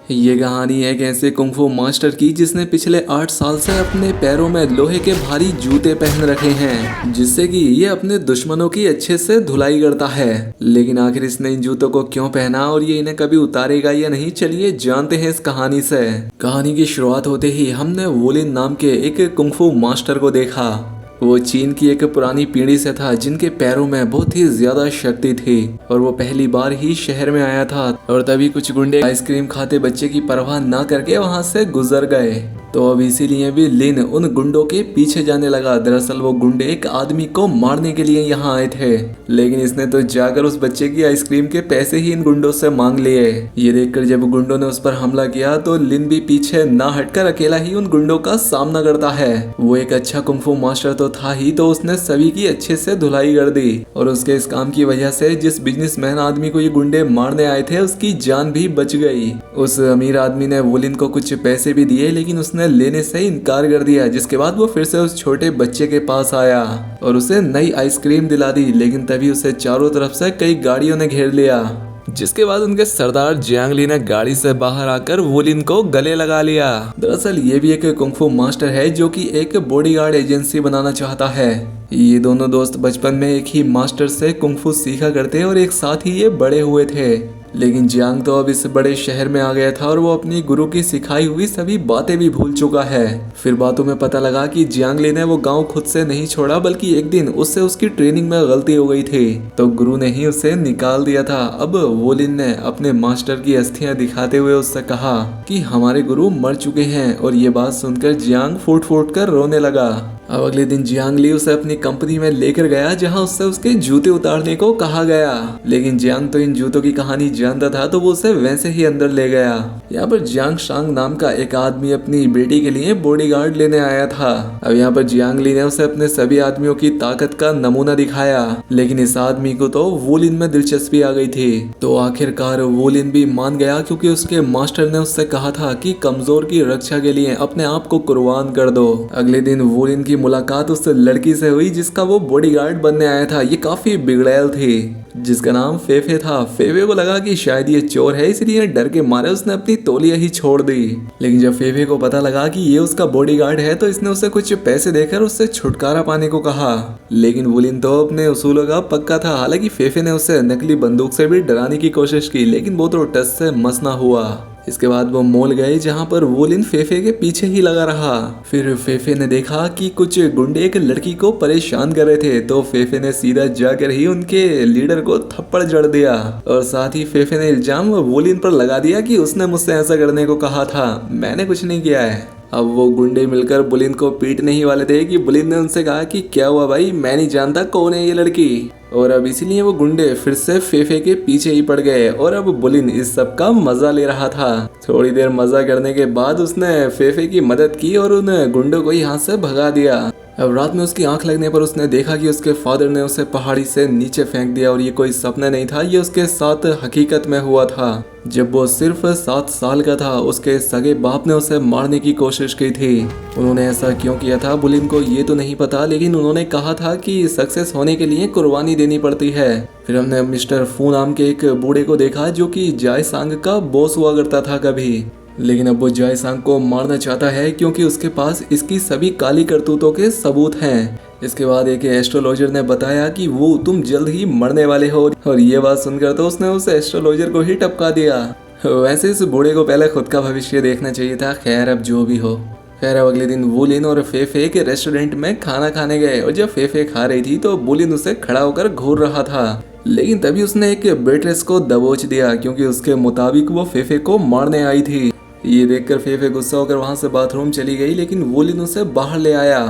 ये कहानी है एक ऐसे कुंफू मास्टर की जिसने पिछले 8 साल से अपने पैरों में लोहे के भारी जूते पहन रखे हैं, जिससे कि ये अपने दुश्मनों की अच्छे से धुलाई करता है। लेकिन आखिर इसने इन जूतों को क्यों पहना और ये इन्हें कभी उतारेगा या नहीं, चलिए जानते हैं इस कहानी से। कहानी की शुरुआत होते ही हमने वोलिन नाम के एक कुंफू मास्टर को देखा। वो चीन की एक पुरानी पीढ़ी से था जिनके पैरों में बहुत ही ज्यादा शक्ति थी और वो पहली बार ही शहर में आया था और तभी कुछ गुंडे आइसक्रीम खाते बच्चे की परवाह ना करके वहां से गुजर गए। तो अब इसीलिए भी लिन उन गुंडों के पीछे जाने लगा। दरअसल वो गुंडे एक आदमी को मारने के लिए यहाँ आए थे, लेकिन इसने तो जाकर उस बच्चे की आइसक्रीम के पैसे ही इन गुंडों से मांग लिए। ये देखकर जब गुंडों ने उस पर हमला किया तो लिन भी पीछे ना हटकर अकेला ही उन गुंडों का सामना करता है। वो एक अच्छा कुंफू मास्टर तो था ही, तो उसने सभी की अच्छे से धुलाई कर दी और उसके इस काम की वजह से जिस बिजनेसमैन आदमी को ये गुंडे मारने आए थे उसकी जान भी बच गई। उस अमीर आदमी ने वोलिन को कुछ पैसे भी दिए, लेकिन उसने लेने से इनकार कर दिया। जिसके बाद वो फिर से उस छोटे बच्चे के पास आया और उसे नई आइसक्रीम दिला दी, लेकिन तभी उसे चारों तरफ से कई गाड़ियों ने घेर लिया। जिसके बाद उनके सरदार जियांग ली ने गाड़ी से बाहर आकर वोलिन को गले लगा लिया। दरअसल ये भी एक कुंफू मास्टर है जो कि एक बॉडीगार्ड एजेंसी बनाना चाहता है। ये दोनों दोस्त बचपन में एक ही मास्टर से कुंफू सीखा करते और एक साथ ही ये बड़े हुए थे। लेकिन जियांग तो अब इस बड़े शहर में आ गया था और वो अपनी गुरु की सिखाई हुई सभी बातें भी भूल चुका है। फिर बातों में पता लगा कि जियांग ली ने वो गांव खुद से नहीं छोड़ा, बल्कि एक दिन उससे उसकी ट्रेनिंग में गलती हो गई थी तो गुरु ने ही उसे निकाल दिया था। अब वोलिन ने अपने मास्टर की अस्थियां दिखाते हुए उससे कहा कि हमारे गुरु मर चुके हैं, और ये बात सुनकर जियांग फूट फूट कर रोने लगा। अब अगले दिन जियांग ली उसे अपनी कंपनी में लेकर गया जहां उससे उसके जूते उतारने को कहा गया। लेकिन जियांग तो इन जूतों की कहानी जानता था तो वो उसे वैसे ही अंदर ले गया। यहाँ पर जियांग शांग नाम का एक आदमी अपनी बेटी के लिए बॉडीगार्ड लेने आया था। अब यहाँ पर जियांग ली ने उसे अपने सभी आदमियों की ताकत का नमूना दिखाया, लेकिन इस आदमी को तो वोलिन में दिलचस्पी आ गई थी। तो आखिरकार वोलिन भी मान गया, क्योंकि उसके मास्टर ने उससे कहा था कि कमजोर की रक्षा के लिए अपने आप को कुर्बान कर दो। अगले दिन वोलिन की मुलाकात उस लड़की से हुई जिसका वो बॉडीगार्ड बनने आया था। ये काफी बिगड़ैल थी जिसका नाम फेफे था। फेफे को लगा कि शायद ये चोर है, इसलिए डर के मारे उसने अपनी तौलिया ही छोड़ दी। लेकिन जब फेफे को पता लगा कि ये उसका बॉडीगार्ड है तो इसने उसे कुछ पैसे देकर उससे छुटकारा पाने को कहा। लेकिन वोलिन तो अपने उसूलों का पक्का था। हालांकि फेफे ने उसे नकली बंदूक से भी डराने की कोशिश की, लेकिन वो तो टस से मस ना हुआ। इसके बाद वो मॉल गए जहां पर वोलिन फेफे के पीछे ही लगा रहा। फिर फेफे ने देखा कि कुछ गुंडे एक लड़की को परेशान कर रहे थे, तो फेफे ने सीधा जाकर ही उनके लीडर को थप्पड़ जड़ दिया और साथ ही फेफे ने इल्जाम वोलिन पर लगा दिया कि उसने मुझसे ऐसा करने को कहा था, मैंने कुछ नहीं किया है। अब वो गुंडे मिलकर बुलिन को पीटने ही वाले थे कि बुलिन ने उनसे कहा कि क्या हुआ भाई, मैं नहीं जानता कौन है ये लड़की। और अब इसीलिए वो गुंडे फिर से फेफे के पीछे ही पड़ गए और अब बुलिन इस सब का मजा ले रहा था। थोड़ी देर मजा करने के बाद उसने फेफे की मदद की और उन गुंडों को यहाँ से भगा दिया। अब रात में उसकी आंख लगने पर उसने देखा कि उसके फादर ने उसे पहाड़ी से नीचे फेंक दिया और ये कोई सपना नहीं था, ये उसके साथ हकीकत में हुआ था। जब वो सिर्फ 7 साल का था उसके सगे बाप ने उसे मारने की कोशिश की थी। उन्होंने ऐसा क्यों किया था बुलिन को ये तो नहीं पता, लेकिन उन्होंने कहा था कि सक्सेस होने के लिए कुर्बानी देनी पड़ती है। फिर हमने मिस्टर फू नाम के एक बूढ़े को देखा जो कि जाय सांग का बॉस हुआ करता था कभी, लेकिन अब वो जाय सांग को मारना चाहता है क्योंकि उसके पास इसकी सभी काली करतूतों के सबूत हैं। इसके बाद एक एस्ट्रोलॉजर ने बताया कि वो तुम जल्द ही मरने वाले हो, और ये बात सुनकर तो उसने उस एस्ट्रोलॉजर को ही टपका दिया। वैसे इस बूढ़े को पहले खुद का भविष्य देखना चाहिए था। खैर अब जो भी हो। खैर अब अगले दिन वोलिन और फेफे के रेस्टोरेंट में खाना खाने गए और जब फेफे खा रही थी तो वोलिन उसे खड़ा होकर घूर रहा था, लेकिन तभी उसने एक वेट्रेस को दबोच दिया क्योंकि उसके मुताबिक वो फेफे को मारने आई थी। ये देखकर फेफे गुस्सा होकर वहां से बाथरूम चली गई, लेकिन वोलिन उसे बाहर ले आया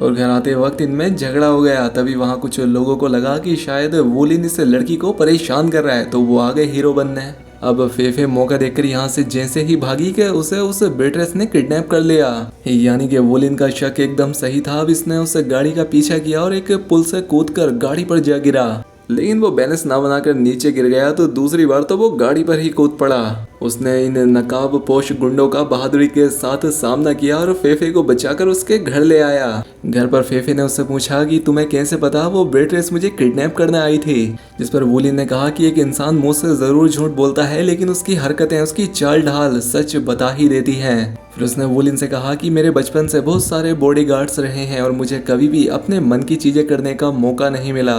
और घर आते वक्त इनमें झगड़ा हो गया। तभी वहां कुछ लोगों को लगा कि शायद वोलिन इस लड़की को परेशान कर रहा है, तो वो आ गए हीरो बनने। अब फेफे मौका देखकर यहाँ से जैसे ही भागी कि उसे उस बेट्रेस ने किडनैप कर लिया। यानी कि वोलिन का शक एकदम सही था। अब इसने उस गाड़ी का पीछा किया और एक पुल से कूदकर गाड़ी पर जा गिरा। लेकिन वो बैलेंस ना बनाकर नीचे गिर गया तो दूसरी बार तो वो गाड़ी पर ही कूद पड़ा। उसने इन नकाब पोश गुंडों का बहादुरी के साथ सामना किया और फेफे को बचाकर उसके घर ले आया। घर पर फेफे ने उससे पूछा कि तुम्हें कैसे पता वो बेट्रेस मुझे किडनैप करने आई थी, जिस पर वूलिन ने कहा कि एक इंसान मुंह से जरूर झूठ बोलता है लेकिन उसकी हरकतें, उसकी चाल ढाल सच बता ही देती हैं। फिर उसने वूलिन से कहा कि मेरे बचपन से बहुत सारे बॉडीगार्ड्स रहे हैं और मुझे कभी भी अपने मन की चीजें करने का मौका नहीं मिला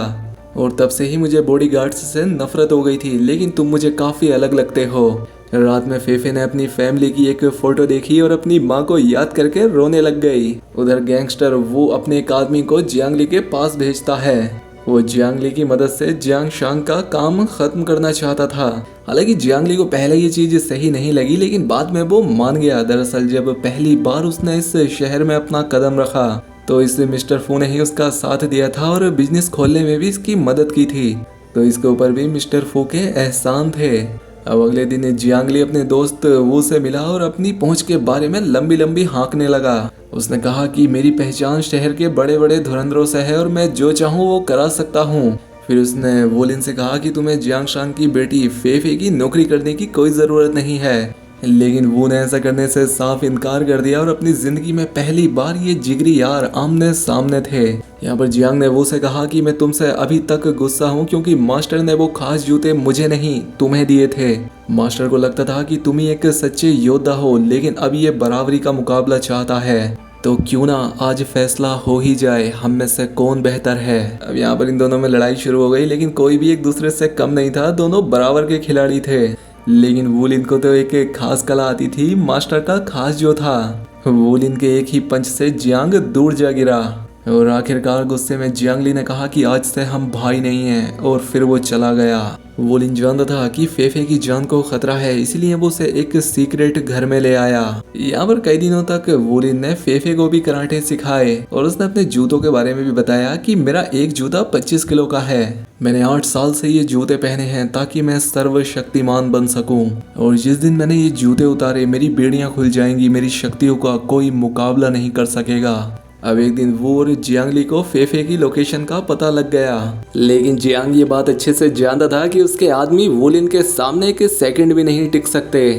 और तब से ही मुझे बॉडीगार्ड्स से नफरत हो गई थी, लेकिन तुम मुझे काफी अलग लगते हो। रात में फेफे ने अपनी फैमिली की एक फोटो देखी और अपनी माँ को याद करके रोने लग गई। उधर गैंगस्टर वो अपने एक आदमी को जियांगली के पास भेजता है। वो जियांगली की मदद से जियांग शांग का काम खत्म करना चाहता था। हालांकि जियांगली को पहले ये चीज सही नहीं लगी लेकिन बाद में वो मान गया। दरअसल जब पहली बार उसने इस शहर में अपना कदम रखा तो इस मिस्टर फू ने ही उसका साथ दिया था और बिजनेस खोलने में भी इसकी मदद की थी, तो इसके ऊपर भी मिस्टर फू के एहसान थे। अब अगले दिन जियांगली अपने दोस्त वू से मिला और अपनी पहुंच के बारे में लंबी लंबी हाँकने लगा। उसने कहा कि मेरी पहचान शहर के बड़े बड़े धुरंधरों से है और मैं जो चाहूँ वो करा सकता हूँ। फिर उसने वोलिन से कहा कि तुम्हें जियांग शांग की बेटी फेफे की नौकरी करने की कोई ज़रूरत नहीं है, लेकिन वो ने ऐसा करने से साफ इनकार कर दिया और अपनी जिंदगी में पहली बार ये जिगरी यार आमने सामने थे। यहाँ पर जियांग ने वो से कहा कि मैं तुमसे अभी तक गुस्सा हूँ क्योंकि मास्टर ने वो खास जूते मुझे नहीं तुम्हें दिए थे। मास्टर को लगता था कि तुम ही एक सच्चे योद्धा हो, लेकिन अब ये बराबरी का मुकाबला चाहता है, तो क्यों ना आज फैसला हो ही जाए हम में से कौन बेहतर है। अब यहाँ पर इन दोनों में लड़ाई शुरू हो गई, लेकिन कोई भी एक दूसरे से कम नहीं था, दोनों बराबर के खिलाड़ी थे। लेकिन वूलिन को तो एक खास कला आती थी, मास्टर का खास जो था। वूलिन के एक ही पंच से जियांग दूर जा गिरा और आखिरकार गुस्से में जियांगली ने कहा कि आज से हम भाई नहीं हैं और फिर वो चला गया। वूलिन जानता था कि फेफे की जान को खतरा है, इसलिए वो उसे एक सीक्रेट घर में ले आया। यहाँ पर कई दिनों तक वूलिन ने फेफे को भी कराटे सिखाए और उसने अपने जूतों के बारे में भी बताया कि मेरा एक जूता 25 किलो का है, मैंने 8 साल से ये जूते पहने हैं ताकि मैं सर्वशक्तिमान बन सकूं, और जिस दिन मैंने ये जूते उतारे मेरी बेड़ियां खुल जाएंगी, मेरी शक्तियों का कोई मुकाबला नहीं कर सकेगा। अब एक दिन वो और जियांगली को फेफे की लोकेशन का पता लग गया, लेकिन जियांग ये बात अच्छे से जानता था कि उसके आदमी वूलिन के सामने एक सेकंड भी नहीं टिक सकते।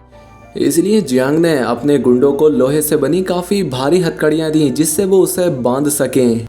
इसलिए जियांग ने अपने गुंडों को लोहे से बनी काफी भारी हथकड़ियां दी जिससे वो उसे बांध सकें।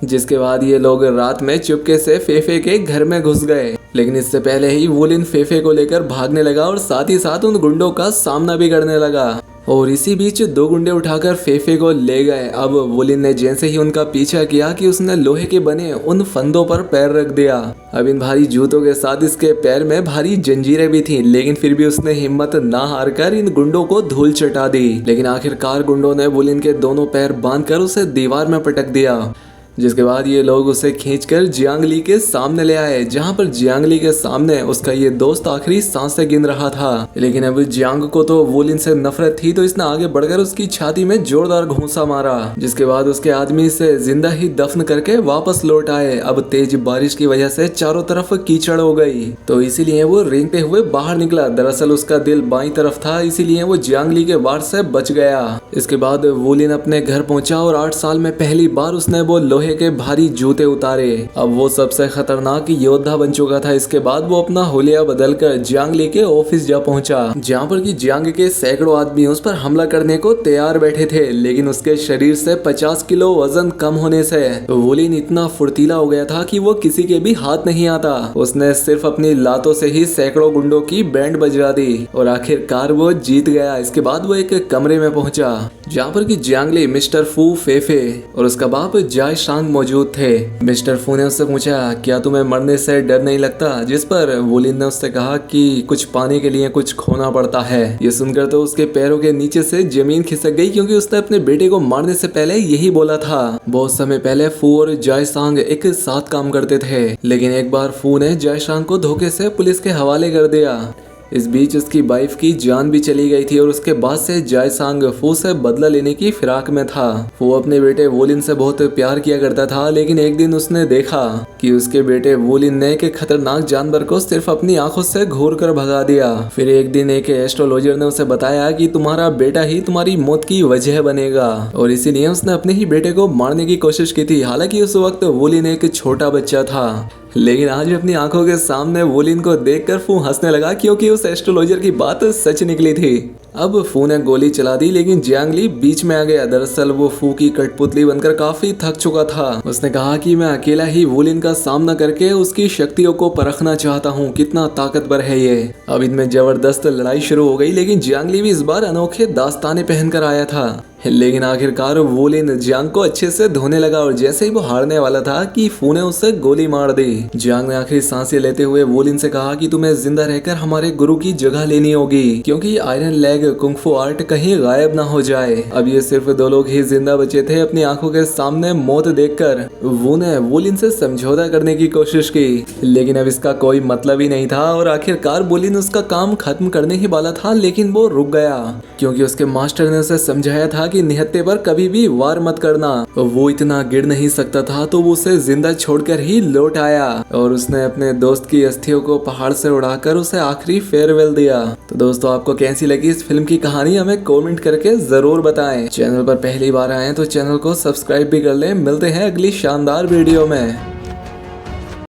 जिसके बाद ये लोग रात में चुपके से फेफे के घर में घुस गए, लेकिन इससे पहले ही वूलिन फेफे को लेकर भागने लगा और साथ ही साथ उन गुंडों का सामना भी करने लगा। और इसी बीच 2 गुंडे उठाकर फेफे को ले गए। अब वूलिन ने जैसे ही उनका पीछा किया कि उसने लोहे के बने उन फंदों पर पैर रख दिया। अब इन भारी जूतों के साथ इसके पैर में भारी जंजीरें भी थीं, लेकिन फिर भी उसने हिम्मत ना हारकर इन गुंडों को धूल चटा दी। लेकिन आखिरकार गुंडों ने वूलिन के दोनों पैर बांधकर उसे दीवार में पटक दिया, जिसके बाद ये लोग उसे खींचकर जियांगली के सामने ले आए, जहां पर जियांगली के सामने उसका ये दोस्त आखिरी सांसें गिन रहा था। लेकिन अब जियांग को तो वूलिन से नफरत थी, तो इसने आगे बढ़कर उसकी छाती में जोरदार घूंसा मारा, जिसके बाद उसके आदमी से जिंदा ही दफन करके वापस लौट आए। अब तेज बारिश की वजह से चारों तरफ कीचड़ हो गई, तो इसीलिए वो रेंगते हुए बाहर निकला। दरअसल उसका दिल बाईं तरफ था, इसीलिए वो जियांगली के वार से बच गया। इसके बाद वूलिन अपने घर पहुंचा और 8 साल में पहली बार उसने वो लोहे के भारी जूते उतारे। अब वो सबसे खतरनाक योद्धा बन चुका था। इसके बाद वो अपना हुलिया बदलकर जियांगली के ऑफिस जा पहुंचा, जहां पर कि जियांग के सैकड़ों आदमी उस पर हमला करने को तैयार बैठे थे, लेकिन उसके शरीर से 50 किलो वजन कम होने से वूलिन इतना फुर्तीला हो गया था कि वो किसी के भी हाथ नहीं आता। उसने सिर्फ अपनी लातों से ही सैकड़ों गुंडों की बैंड बजा दी और आखिरकार वो जीत गया। इसके बाद वो एक कमरे में पहुंचा जहाँ पर कि जियांगली, मिस्टर फू, फेफे और उसका बाप जाय शांग मौजूद थे। मिस्टर फू ने उससे पूछा क्या तुम्हें मरने से डर नहीं लगता, जिस पर वूलिन ने उससे कहा कि कुछ पाने के लिए कुछ खोना पड़ता है। ये सुनकर तो उसके पैरों के नीचे से जमीन खिसक गई, क्योंकि उसने अपने बेटे को मारने से पहले यही बोला था। बहुत समय पहले फू और जाय शांग एक साथ काम करते थे, लेकिन एक बार फू ने जाय शांग को धोखे से पुलिस के हवाले कर दिया। इस बीच उसकी वाइफ की जान भी चली गई थी और उसके बाद से जाय शांग फू से बदला लेने की फिराक में था। फू अपने बेटे वूलिन से बहुत प्यार किया करता था, लेकिन एक दिन उसने देखा कि उसके बेटे वूलिन ने एक खतरनाक जानवर को सिर्फ अपनी आंखों से घूर कर भगा दिया। फिर एक दिन एक एस्ट्रोलॉजर ने उसे बताया कि तुम्हारा बेटा ही तुम्हारी मौत की वजह बनेगा, और इसीलिए उसने अपने ही बेटे को मारने की कोशिश की थी। हालांकि उस वक्त वूलिन एक छोटा बच्चा था। लेकिन आज अपनी आंखों के सामने वोलिन को देखकर फू हंसने लगा क्योंकि उस एस्ट्रोलॉजर की बात सच निकली थी। अब फू ने गोली चला दी लेकिन जियांग ली बीच में आ गया। दरअसल वो फू की कठपुतली बनकर काफी थक चुका था। उसने कहा कि मैं अकेला ही वोलिन का सामना करके उसकी शक्तियों को परखना चाहता हूँ, कितना ताकतवर है ये। अब इनमें जबरदस्त लड़ाई शुरू हो गई लेकिन जियांग ली भी इस बार अनोखे दास्ताने पहनकर आया था। लेकिन आखिरकार वोलिन जियांग को अच्छे से धोने लगा और जैसे ही वो हारने वाला था कि फू ने उससे गोली मार दी। जियांग ने आखिरी सांसें लेते हुए वोलिन से कहा कि तुम्हें जिंदा रहकर हमारे गुरु की जगह लेनी होगी क्योंकि आयरन लेग कुंग-फू आर्ट कहीं गायब ना हो जाए। अब ये सिर्फ 2 लोग ही जिंदा बचे थे। अपनी आंखों के सामने मौत देखकर वो ने वोलिन से समझौता करने की कोशिश की लेकिन अब इसका कोई मतलब ही नहीं था और आखिरकार वोलिन उसका काम खत्म करने ही वाला था लेकिन वो रुक गया क्योंकि उसके मास्टर ने उसे समझाया था कि निहत्थे पर कभी भी वार मत करना। वो इतना गिर नहीं सकता था तो वो उसे जिंदा छोड़कर ही लौट आया और उसने अपने दोस्त की अस्थियों को पहाड़ से उड़ाकर उसे आखिरी फेयरवेल दिया। तो दोस्तों आपको कैसी लगी इस फिल्म की कहानी हमें कमेंट करके जरूर बताएं। चैनल पर पहली बार आए तो चैनल को सब्सक्राइब भी कर लें। मिलते हैं अगली शानदार वीडियो में।